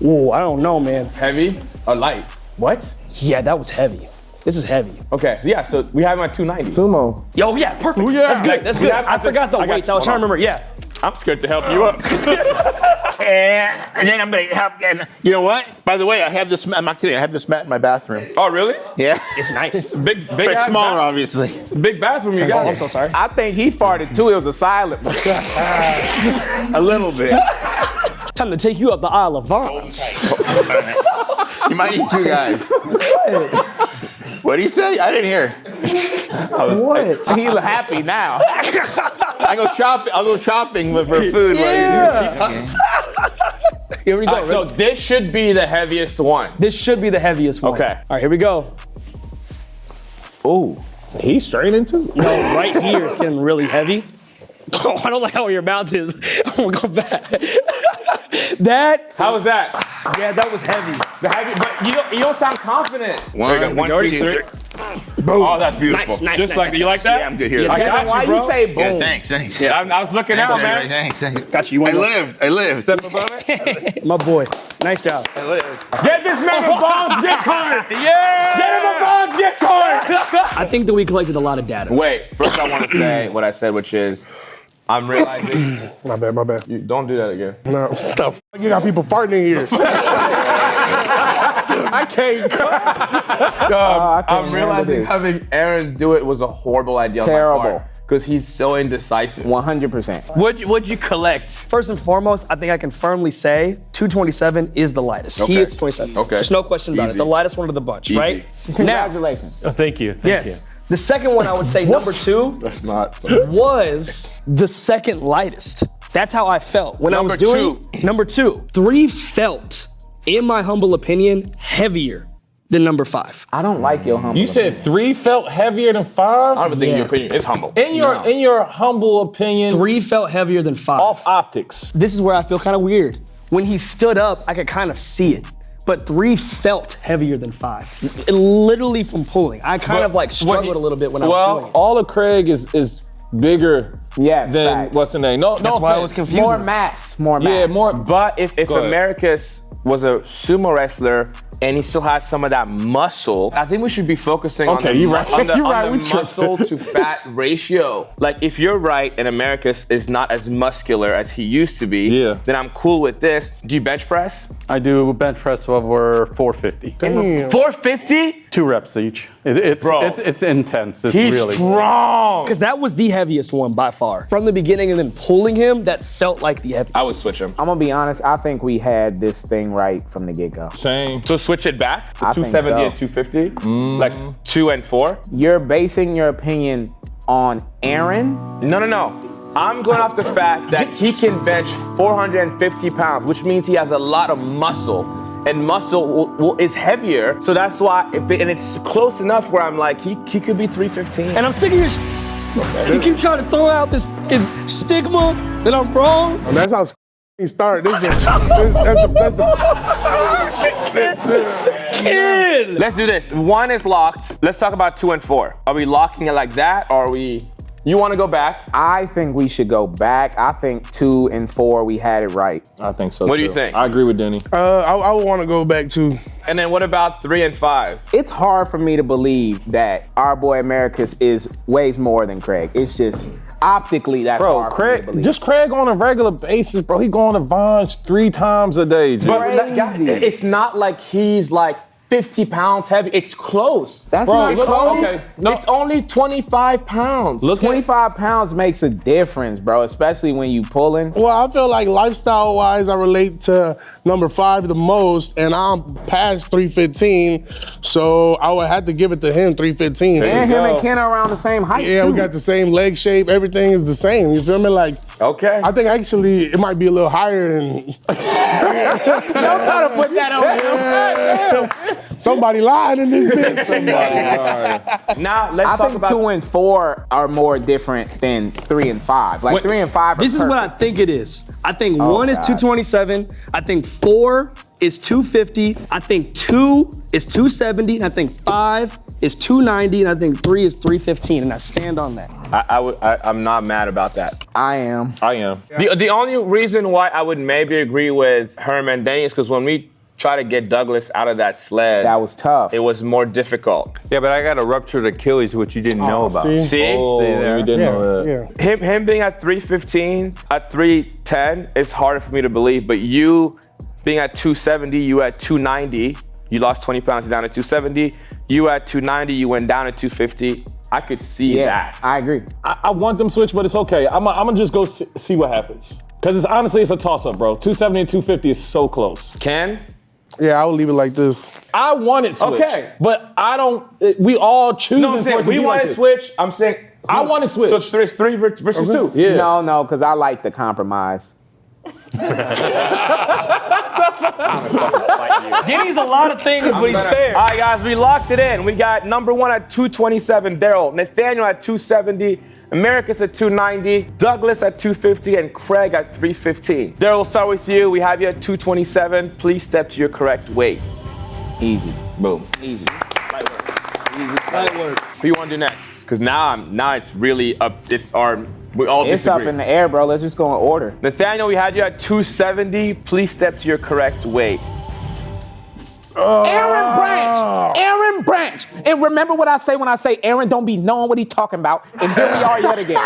[SPEAKER 2] Ooh, I don't know, man.
[SPEAKER 1] Heavy or light? What?
[SPEAKER 2] Yeah, that was heavy. This is heavy.
[SPEAKER 1] Okay, yeah, so we have him at 290.
[SPEAKER 4] Sumo.
[SPEAKER 2] Yo, yeah, perfect.
[SPEAKER 1] yeah.
[SPEAKER 2] That's good. That's good. I forgot the
[SPEAKER 1] I got-
[SPEAKER 2] weights. I was trying to remember. Yeah.
[SPEAKER 1] I'm scared to help you up.
[SPEAKER 10] And then I'm gonna help. And you know what? By the way, I have this. I'm not kidding. I have this mat in my bathroom.
[SPEAKER 1] Oh, really?
[SPEAKER 10] Yeah.
[SPEAKER 2] It's nice.
[SPEAKER 1] It's a big,
[SPEAKER 10] But it's
[SPEAKER 1] ass
[SPEAKER 10] smaller,
[SPEAKER 1] bath-
[SPEAKER 10] obviously.
[SPEAKER 1] It's a big bathroom you got.
[SPEAKER 2] I'm so sorry.
[SPEAKER 3] I think he farted too. It was a silent.
[SPEAKER 10] A little bit.
[SPEAKER 2] Time to take you up the Isle of Vons.
[SPEAKER 10] You might need two guys. What do you say? I didn't hear.
[SPEAKER 2] What?
[SPEAKER 3] He's happy now.
[SPEAKER 10] I go shopping. I'll go shopping for food.
[SPEAKER 2] Yeah. Here we go.
[SPEAKER 1] All right, so this should be the heaviest one.
[SPEAKER 2] This should be the heaviest one.
[SPEAKER 1] Okay.
[SPEAKER 2] All right, here we go.
[SPEAKER 5] Ooh, he's straight into it.
[SPEAKER 2] No, right here it's getting really heavy. Oh, I don't like how your mouth is. I'm gonna go back.
[SPEAKER 1] How was that?
[SPEAKER 2] Yeah, that was heavy.
[SPEAKER 1] The heavy, but you don't sound confident.
[SPEAKER 10] One,
[SPEAKER 1] One, two, three.
[SPEAKER 10] Oh, that's beautiful.
[SPEAKER 2] Nice.
[SPEAKER 1] Just like that. You like that?
[SPEAKER 10] Yeah, I'm good here.
[SPEAKER 2] Yes,
[SPEAKER 1] I
[SPEAKER 2] Kevin,
[SPEAKER 1] got
[SPEAKER 3] Why
[SPEAKER 1] you, bro.
[SPEAKER 3] you say boom?
[SPEAKER 10] Yeah, thanks.
[SPEAKER 1] Yeah, I was looking out, man.
[SPEAKER 10] Thanks.
[SPEAKER 2] Got you. You
[SPEAKER 10] I
[SPEAKER 2] want
[SPEAKER 10] lived.
[SPEAKER 1] Step above it.
[SPEAKER 2] My boy. Nice job.
[SPEAKER 10] I lived.
[SPEAKER 1] Get this man a Bonds gift card. Yeah. Get him a Bonds gift card.
[SPEAKER 2] I think that we collected a lot of data.
[SPEAKER 1] Wait, first I want to say what I said, which is, I'm realizing.
[SPEAKER 4] My bad.
[SPEAKER 1] You don't do that again.
[SPEAKER 4] No, what the f***? You got people farting in here.
[SPEAKER 1] I can't. I'm realizing having Aaron do it was a horrible idea.
[SPEAKER 3] Terrible.
[SPEAKER 1] Because he's so indecisive.
[SPEAKER 3] 100%.
[SPEAKER 1] What'd you collect?
[SPEAKER 2] First and foremost, I think I can firmly say 227 is the lightest. He
[SPEAKER 1] Okay.
[SPEAKER 2] is 27.
[SPEAKER 1] Okay.
[SPEAKER 2] There's no question about
[SPEAKER 1] Easy.
[SPEAKER 2] it. The lightest one of the bunch, right? Now,
[SPEAKER 3] Congratulations.
[SPEAKER 7] Oh, thank you.
[SPEAKER 2] yes. The second one I would say, number 2,
[SPEAKER 1] That's not.
[SPEAKER 2] was the second lightest. That's how I felt when I was doing number 2. 3 felt, in my humble opinion, heavier than number 5.
[SPEAKER 3] I don't like your humble.
[SPEAKER 5] You said 3 felt heavier than 5?
[SPEAKER 1] I don't even think
[SPEAKER 2] Yeah.
[SPEAKER 1] your opinion is humble.
[SPEAKER 5] In your humble opinion,
[SPEAKER 2] 3 felt heavier than 5.
[SPEAKER 5] off optics.
[SPEAKER 2] This is where I feel kind of weird. When he stood up, I could kind of see it. But 3 felt heavier than 5. Literally from pulling. I kind of like struggled a little bit when I was doing it.
[SPEAKER 5] all of Craig is bigger
[SPEAKER 3] Yes,
[SPEAKER 5] than
[SPEAKER 3] facts.
[SPEAKER 5] what's the name? No,
[SPEAKER 2] That's why I was
[SPEAKER 5] offense.
[SPEAKER 2] confused.
[SPEAKER 3] More mass. More mass.
[SPEAKER 5] Yeah, more.
[SPEAKER 1] But if
[SPEAKER 5] Go ahead.
[SPEAKER 1] Americus was a sumo wrestler and he still has some of that muscle, I think we should be focusing on
[SPEAKER 5] Okay,
[SPEAKER 1] the,
[SPEAKER 5] you're right.
[SPEAKER 1] on the,
[SPEAKER 5] You're
[SPEAKER 1] on
[SPEAKER 5] right,
[SPEAKER 1] the
[SPEAKER 5] we should.
[SPEAKER 1] muscle to fat ratio. Like if you're right and Americus is not as muscular as he used to be,
[SPEAKER 5] Yeah.
[SPEAKER 1] then I'm cool with this. Do you bench press?
[SPEAKER 8] I do bench press over 450.
[SPEAKER 1] 450?
[SPEAKER 8] 2 reps each. It's intense. It's
[SPEAKER 1] He's
[SPEAKER 8] really
[SPEAKER 1] strong.
[SPEAKER 2] Because that was the heaviest one by far. From the beginning and then pulling him, that felt like the heaviest.
[SPEAKER 1] I would switch him.
[SPEAKER 3] I'm gonna be honest. I think we had this thing right from the get-go.
[SPEAKER 5] Same.
[SPEAKER 1] So switch it back to
[SPEAKER 3] I think
[SPEAKER 1] 270
[SPEAKER 3] so.
[SPEAKER 1] and 250? Like 2 and 4?
[SPEAKER 3] You're basing your opinion on Aaron.
[SPEAKER 1] No. I'm going off the fact that he can bench 450 pounds, which means he has a lot of muscle. And muscle is heavier, so that's why, and it's close enough where I'm like, he could be 315.
[SPEAKER 2] And I'm sick of your You keep trying to throw out this fucking stigma that I'm wrong.
[SPEAKER 4] And that's how he started. That's the
[SPEAKER 2] Kid.
[SPEAKER 1] Let's do this. 1 is locked. Let's talk about 2 and 4. Are we locking it like that, or are we? You want to go back?
[SPEAKER 3] I think we should go back. I think 2 and 4 we had it right.
[SPEAKER 5] I think so.
[SPEAKER 1] What do you
[SPEAKER 5] too.
[SPEAKER 1] think?
[SPEAKER 5] I agree with Denny.
[SPEAKER 4] I would want to go back to.
[SPEAKER 1] And then what about 3 and 5?
[SPEAKER 3] It's hard for me to believe that our boy Americus weighs more than Craig. It's just optically that's
[SPEAKER 5] Bro,
[SPEAKER 3] hard for me to
[SPEAKER 5] Craig,
[SPEAKER 3] believe.
[SPEAKER 5] just Craig on a regular basis, bro. He going to Vons 3 times a day, G.
[SPEAKER 1] But it's not like he's like 50 pounds heavy. It's close.
[SPEAKER 3] That's
[SPEAKER 5] Bro,
[SPEAKER 3] not
[SPEAKER 5] look,
[SPEAKER 3] close.
[SPEAKER 5] okay. No.
[SPEAKER 1] It's only 25 pounds.
[SPEAKER 5] Look
[SPEAKER 3] 25 pounds makes a difference, bro, especially when you pulling.
[SPEAKER 4] Well, I feel like lifestyle-wise, I relate to number 5 the most, and I'm past 315, so I would have to give it to him, 315.
[SPEAKER 3] And him and Ken are around the same height,
[SPEAKER 4] Yeah,
[SPEAKER 3] too.
[SPEAKER 4] we got the same leg shape. Everything is the same. You feel me? Like,
[SPEAKER 1] Okay.
[SPEAKER 4] I think actually it might be a little higher than.
[SPEAKER 3] Don't try to put that on him.
[SPEAKER 4] Somebody lying in this bitch.
[SPEAKER 1] Now let's
[SPEAKER 3] I
[SPEAKER 1] talk
[SPEAKER 3] think
[SPEAKER 1] about
[SPEAKER 3] 2 and 4 are more different than 3 and 5. Like 3 and 5 are
[SPEAKER 2] This is what I
[SPEAKER 3] perfect.
[SPEAKER 2] think it is. I think 1 is
[SPEAKER 3] God.
[SPEAKER 2] 227. I think 4 is 250. I think 2 is 270. And I think 5 is 290. And I think 3 is 315. And I stand on that.
[SPEAKER 1] I'm not mad about that.
[SPEAKER 3] I am.
[SPEAKER 5] I am.
[SPEAKER 1] The only reason why I would maybe agree with Herman and Danny is because when we try to get Douglas out of that sled,
[SPEAKER 3] That was tough.
[SPEAKER 1] it was more difficult.
[SPEAKER 9] Yeah, but I got a ruptured Achilles, which you didn't know about.
[SPEAKER 4] see?
[SPEAKER 1] See?
[SPEAKER 5] Oh,
[SPEAKER 9] there?
[SPEAKER 5] we didn't know that.
[SPEAKER 4] Yeah.
[SPEAKER 1] Him being at 315, at 310, it's harder for me to believe, but you being at 270, you at 290, you lost 20 pounds down to 270, you at 290, you went down to 250. I could see that.
[SPEAKER 3] I agree.
[SPEAKER 5] I want them switch, but it's okay. I'm gonna just go see what happens. Because honestly, it's a toss-up, bro. 270 and 250 is so close.
[SPEAKER 1] Ken?
[SPEAKER 4] Yeah, I would leave it like this.
[SPEAKER 5] I want it switched.
[SPEAKER 1] Okay.
[SPEAKER 5] But I don't, we all choosing
[SPEAKER 1] No, I'm
[SPEAKER 5] for it
[SPEAKER 1] saying
[SPEAKER 5] to
[SPEAKER 1] we
[SPEAKER 5] be
[SPEAKER 1] want
[SPEAKER 5] like
[SPEAKER 1] to
[SPEAKER 5] this.
[SPEAKER 1] switch. I'm saying
[SPEAKER 5] I want to switch.
[SPEAKER 1] So there's 3 versus 2.
[SPEAKER 5] Yeah.
[SPEAKER 3] No, because I like the compromise.
[SPEAKER 2] Denny's a lot of things, but he's fair.
[SPEAKER 1] All right, guys, we locked it in. We got number 1 at 227, Daryl. Nathaniel at 270. Americus at 290. Douglas at 250. And Craig at 315. Daryl, we'll start with you. We have you at 227. Please step to your correct weight.
[SPEAKER 3] Easy.
[SPEAKER 1] Boom.
[SPEAKER 3] Easy.
[SPEAKER 2] Light work.
[SPEAKER 1] Who you want to do next? Because now it's really up. We all
[SPEAKER 3] It's
[SPEAKER 1] disagree.
[SPEAKER 3] up in the air, bro. Let's just go in order.
[SPEAKER 1] Nathaniel, we had you at 270. Please step to your correct weight.
[SPEAKER 3] Aaron Branch. Aaron Branch. And remember what I say when I say Aaron don't be knowing what he talking about. And here we are yet again.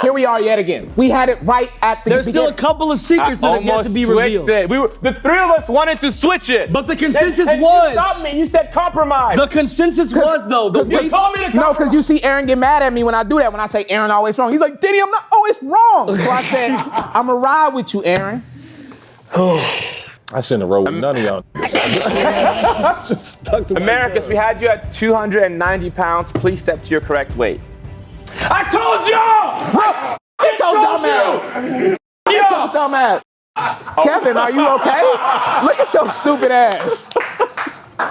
[SPEAKER 3] Here we are yet again. We had it right at the
[SPEAKER 2] There's still a
[SPEAKER 3] beginning.
[SPEAKER 2] couple of secrets that have yet to be revealed.
[SPEAKER 1] It. The 3 of us wanted to switch it.
[SPEAKER 2] But the consensus
[SPEAKER 1] and
[SPEAKER 2] was.
[SPEAKER 1] You stopped me. You said compromise.
[SPEAKER 2] The consensus was, though, the
[SPEAKER 1] You
[SPEAKER 2] weights.
[SPEAKER 1] told me to
[SPEAKER 3] No,
[SPEAKER 1] compromise.
[SPEAKER 3] because you see Aaron get mad at me when I do that, when I say Aaron always wrong. He's like, Diddy, I'm not always wrong. So I said, I'm going to ride with you, Aaron.
[SPEAKER 5] I shouldn't have rolled with none of y'all. I'm just stuck to my
[SPEAKER 1] Americus, we had you at 290 pounds. Please step to your correct weight. I told y'all!
[SPEAKER 3] Get your dumb ass. Get your dumb ass. Kevin, are you okay? Look at your stupid ass.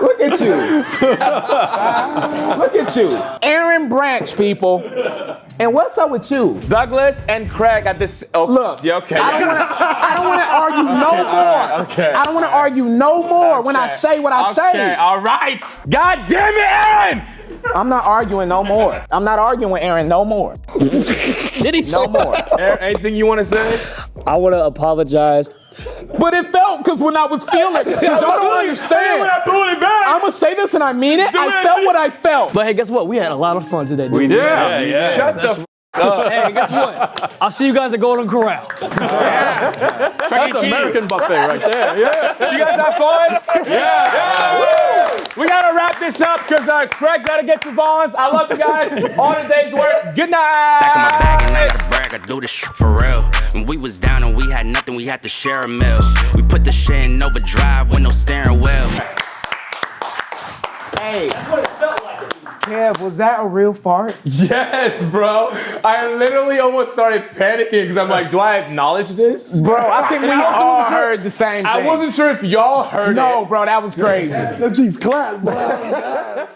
[SPEAKER 3] Look at you. Look at you. Aaron Branch, people. And what's up with you?
[SPEAKER 1] Douglas and Craig at this. Oh,
[SPEAKER 3] Look,
[SPEAKER 1] yeah, okay.
[SPEAKER 3] I don't want to argue no more.
[SPEAKER 1] Okay.
[SPEAKER 3] I don't want to argue no more when I say what I
[SPEAKER 1] Okay,
[SPEAKER 3] say.
[SPEAKER 1] all right. God damn it, Aaron!
[SPEAKER 3] I'm not arguing no more. I'm not arguing with Aaron no more.
[SPEAKER 2] Did he
[SPEAKER 3] No more.
[SPEAKER 1] Aaron, anything you want to say?
[SPEAKER 2] I want to apologize.
[SPEAKER 3] But it felt because when I was feeling it. Y'all don't understand.
[SPEAKER 1] doing it back.
[SPEAKER 3] I'm going to say this and I mean it. I felt what I felt.
[SPEAKER 2] But hey, guess what? We had a lot of fun today.
[SPEAKER 9] We
[SPEAKER 2] didn't
[SPEAKER 9] did.
[SPEAKER 1] Yeah. Shut the f up.
[SPEAKER 2] Hey, guess what? I'll see you guys at Golden Corral.
[SPEAKER 10] That's
[SPEAKER 5] American buffet right there. Yeah.
[SPEAKER 1] You guys have fun? Yeah. Woo! We got to wrap this up because Craig's got to get to Vons. I love you guys. All the day's work. Good night.
[SPEAKER 11] Back in my bag and I ain't to brag, I do this shit for real. When we was down and we had nothing, we had to share a meal. We put the shit in overdrive with no steering wheel.
[SPEAKER 3] Hey. That's what it felt like. Kev, was that a real fart?
[SPEAKER 1] Yes, bro. I literally almost started panicking because I'm like, do I acknowledge this?
[SPEAKER 3] Bro, I think we all heard the same thing.
[SPEAKER 1] I wasn't sure if y'all heard it.
[SPEAKER 3] No, bro, that was crazy.
[SPEAKER 4] Them cheeks clap, bro.